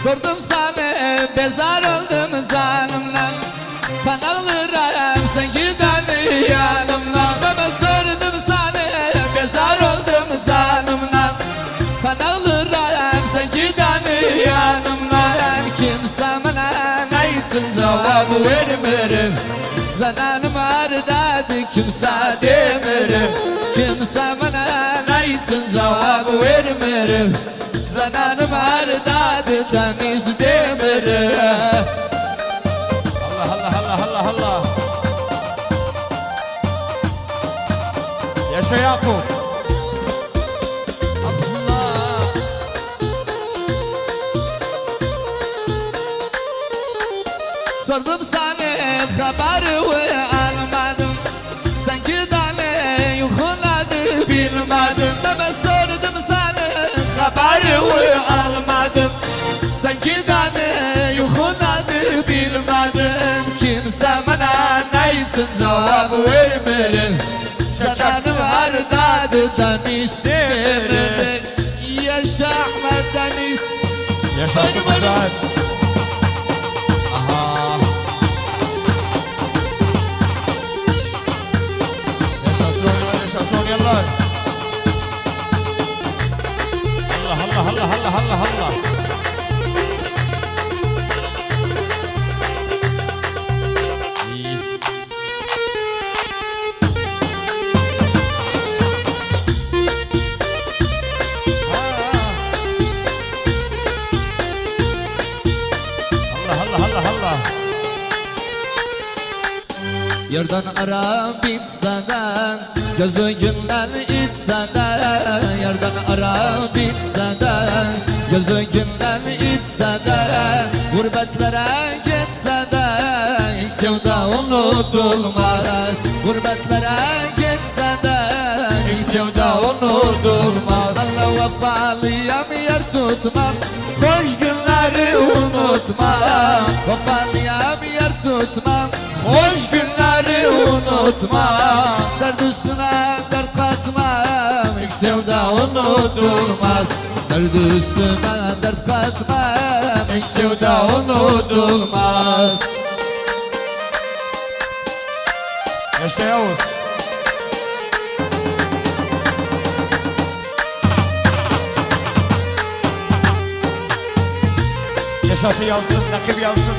Sordum sana bezar oldum canımdan. Ben alırım sen giden yanımdan. Ben sordum sana bezar oldum canımdan. Ben alırım sen giden yanımdan. Kimse bana ne için cevap vermirim. Zananım ardadı kimse demirim. Kimse bana ne için cevap vermirim. Zananım ardadı deniz demirim. Allah Allah Allah Allah Allah. Yaşa Yakup. Allah. Sordum sana haber almadım. Sen gidene yuhuladı bilmedim. Ben sordum sana haber almadım. Sen gidene yuhuladı bilmedim. Kimse bana ne için cevap vermirim. Cananım ardadıdan isterim. Yaşa Ahmet Deniz. Yaşasın Mücahit. Aha. Yaşasın oynayanlar. Allah Allah Allah Allah Allah Allah. İyi. Allah Allah Allah Allah. Yerden ara bitse de gözünden içse de. Yerden ara bitse de gözünden içse de. Gurbetlere gitse de ilk sevda unutulmaz. Gurbetlere gitse de ilk sevda unutulmaz. Allah vefalıyam yer tutmam, hoş günleri unutmam. Vefalıyam yer tutmam, hoş günleri unutmam. Dert üstüne dert katmam, ilk sevda unutulmaz. Dert üstüne dert katmam, ilk sevda unutulmaz. Yaşa Yavuz. Yaşasın yansın, rakip yansın.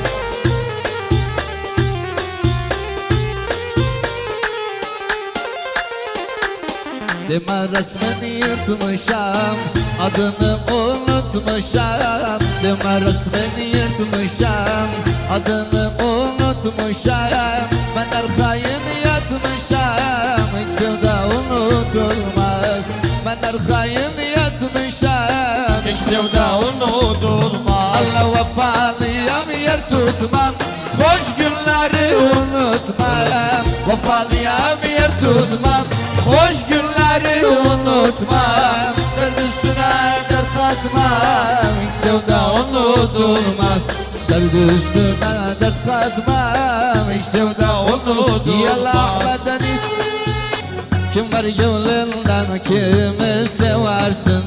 Deme resmini yırtmışam, adını unutmuşam. Deme resmini yırtmışam, adını unutmuşam. Ben arkayım yatmışam, hiç sevda unutulmaz. Ben arkayım yatmışam, hiç sevda unutulmaz. Allah vefalıyam yer tutmam, hoş günleri unutmam. Vefalıyam yer tutmam, hoş günleri unutmam. Dert üstüne dert katmam, hiç sevda unutulmaz. Dert üstüne dert katmam, hiç sevda unutulmaz. Yallah Ahmet Deniz. Kim var gönlünden kimi seversin?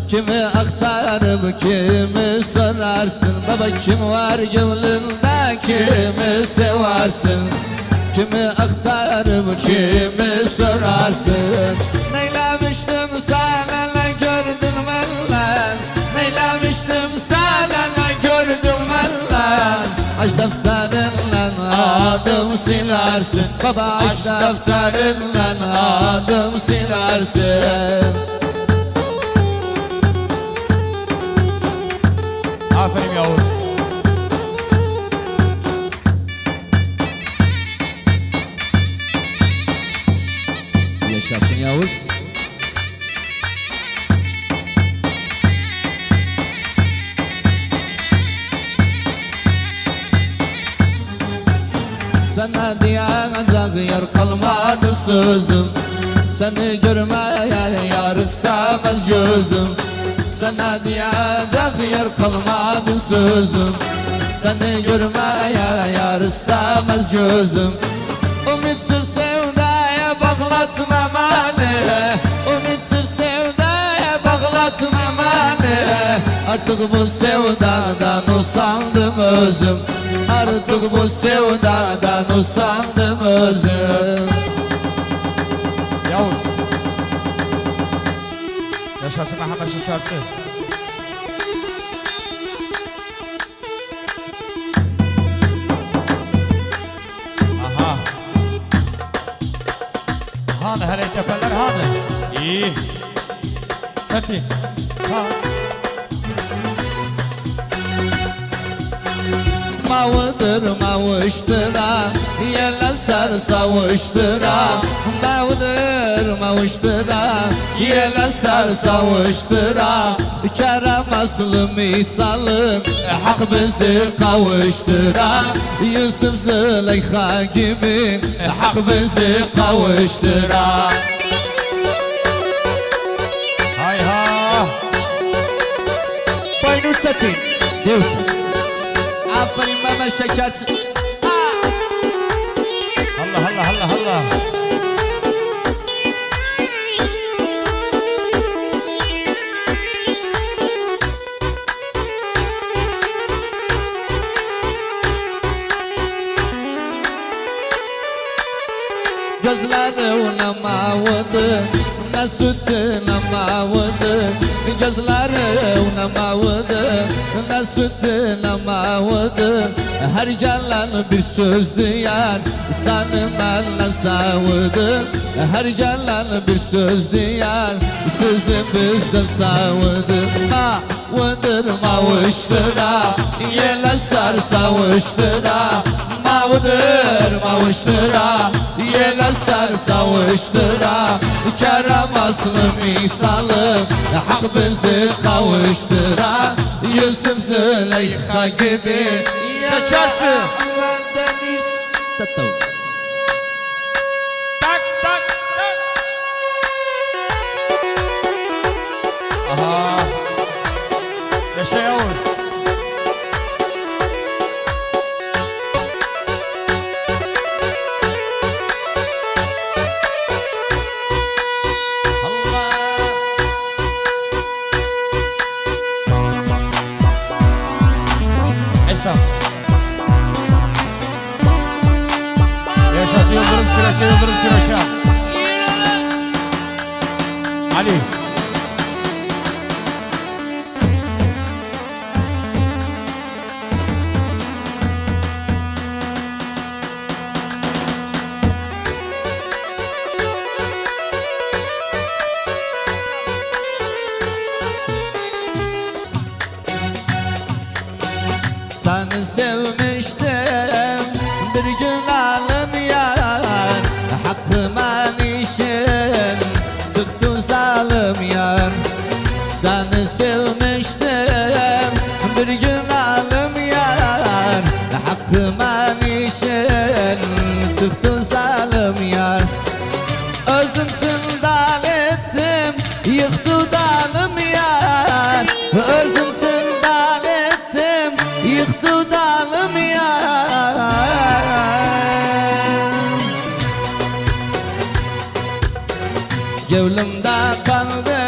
Kimi aktarıp kimi sorarsın? Baba kim var gönlünde kimi seversin? Kimi aktarıp kimi sorarsın? Neylemiştim sana gördün ben. Neylemiştim sana gördün ben. Aç defterinden adım silersin. Baba aç defterinden adım silersin. Aferin Yavuz. Yaşasın Yavuz. Sana diyecek yer kalmadı sözüm. Seni görmeye yar istemez gözüm. Sana diyecek yer kalmadı sözüm. Seni görmeye yar istemez gözüm. Ümitsiz sevdaya bağlatma beni. Ümitsiz sevdaya bağlatma beni. Artık bu sevdadan usandım özüm. Artık bu sevdadan usandım özüm. Yavuz. Yaşasın Mehmet Şekerci. Aha. Hani hele tepeler hani. İyi. Sati. Ha. Mavıdır mavuştıra, yele sar savuştıra. Mavıdır mavuştıra, yele sar savuştıra. Kerem aslı misalım, hak bizi kavuştıra. Yusuf Züleyha gibi, hak bizi kavuştıra. Hay ha. Bay Nusret'in, diyorsun. Aferin Mehmet Şekerci. Allah Allah Allah Allah. Gözlerine mavıdı, ne sütüne mavıdı. Gözlerine mavıdı, ne sütüne mavıdı. Her gelen bir söz diyar, seni benle savıdı. Her gelen bir söz diyar, sizi bizden savıdı. Mavıdır mavuştıra, yele sar savuştıra. Mavıdır mavuştıra, yele sar savuştıra. Kerem aslı misalı, hak bizi kavuştıra. Yusuf Züleyha gibi yaşarsın. Tak tak tak. Aha. Yaşa Yavuz. Yaşasın Yıldırım Süreç'e, Yıldırım Süreç'e. Ali. Seni sevmiştim bir gün alım yar. Hakkıma nişin çıktı zalim yar. Seni sevmiştim bir gün alım yar. Hakkıma nişin çıktı zalim yar. Özüm çındal ettim, yıktı dalım yar. Özüm çındal ettim, yıktı dalım yar. Gevlimde kaldı,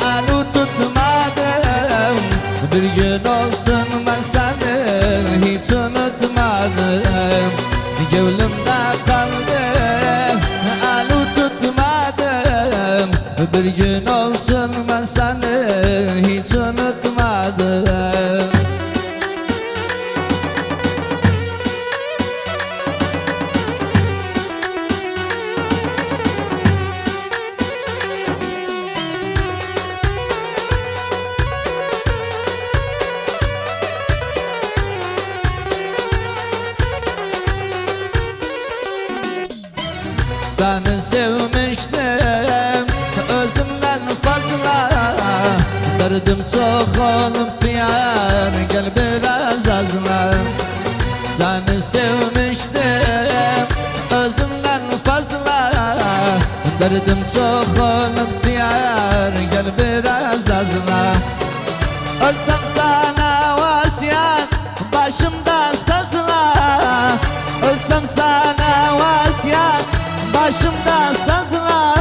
alu tutmadım. Bir gün olsun ben seni hiç unutmadım. Gevlimde kaldı, alu tutmadım. Bir gün olsun ben seni hiç unutmadım. Seni sevmiştim özümden fazla. Derdim çok olup yar, gel biraz azla. Seni sevmiştim özümden fazla. Derdim çok olup yar, gel biraz azla. Ölsem sana vasiyet, başımda sazla. Ölsem sana vasiyet, başımda sazla.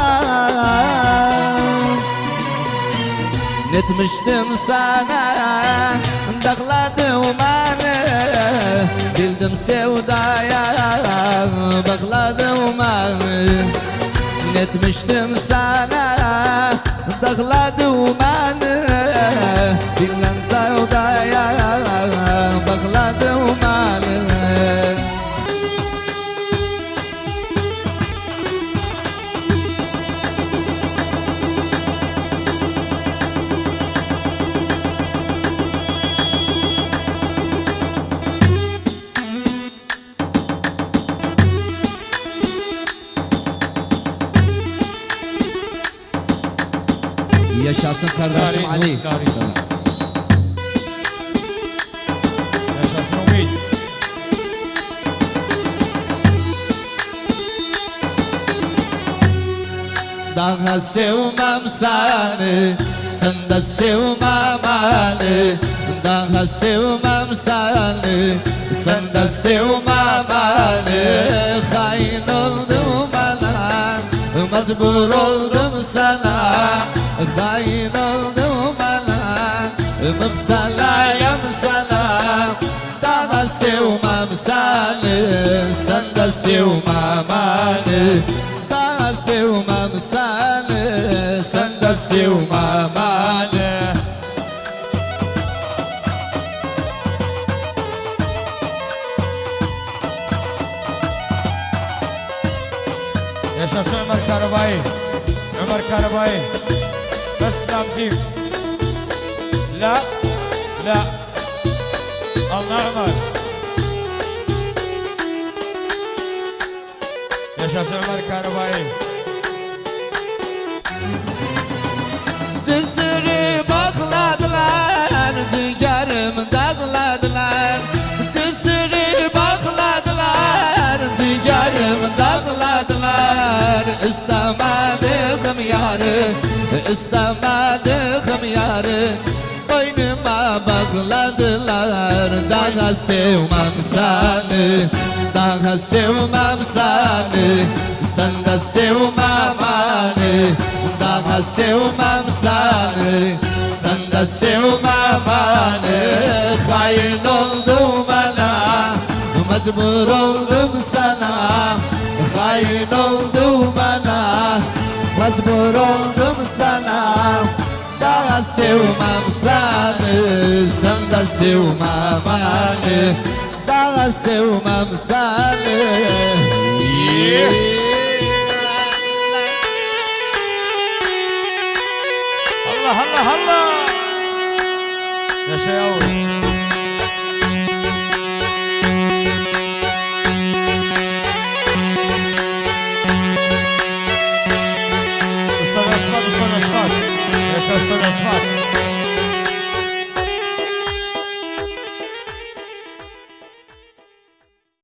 Ne Netmiştim sana dağladım beni Bildim sevdaya bağladım beni Netmiştim sana dağladım beni Bildim sevdaya bağladım beni Yaşasın kardeşim Ali. Yaşasın Ümit. Daha sevmem seni, sen de sevmem beni. Daha sevmem seni, sen de sevmem beni. Hain oldum bana, mecbur oldum sana. Hain oldum bana, müptelayım sana. Daha sevmem seni, sen de sevmem beni. Daha sevmem seni, sen de sevmem beni. Yaşasın Ömer Karabay. Ömer Karabay. Beslamcıyım. La. La. Allah Ömer. Yaşasın Ömer Karabay. Cısırı bağladılar, ciğerim dağladılar. Cısırı bağladılar, ciğerim dağladılar. İstemedim yarı, istemedim yarı. Boynuma bağladılar, daha sevmem seni. Daha sevmem seni, sen de sevmem beni. Daha sevmem seni, sen de sevmem beni. Hain oldum bana, mecbur oldum sana. Hain oldum bana, mecbur oldum sana. Daha sevmem seni, sen de sevmem beni. Daha sevmem seni. Allah Allah Allah. Yaşa Yavuz. Usta Esmat, Usta Esmat. Yaşa Usta Esmat.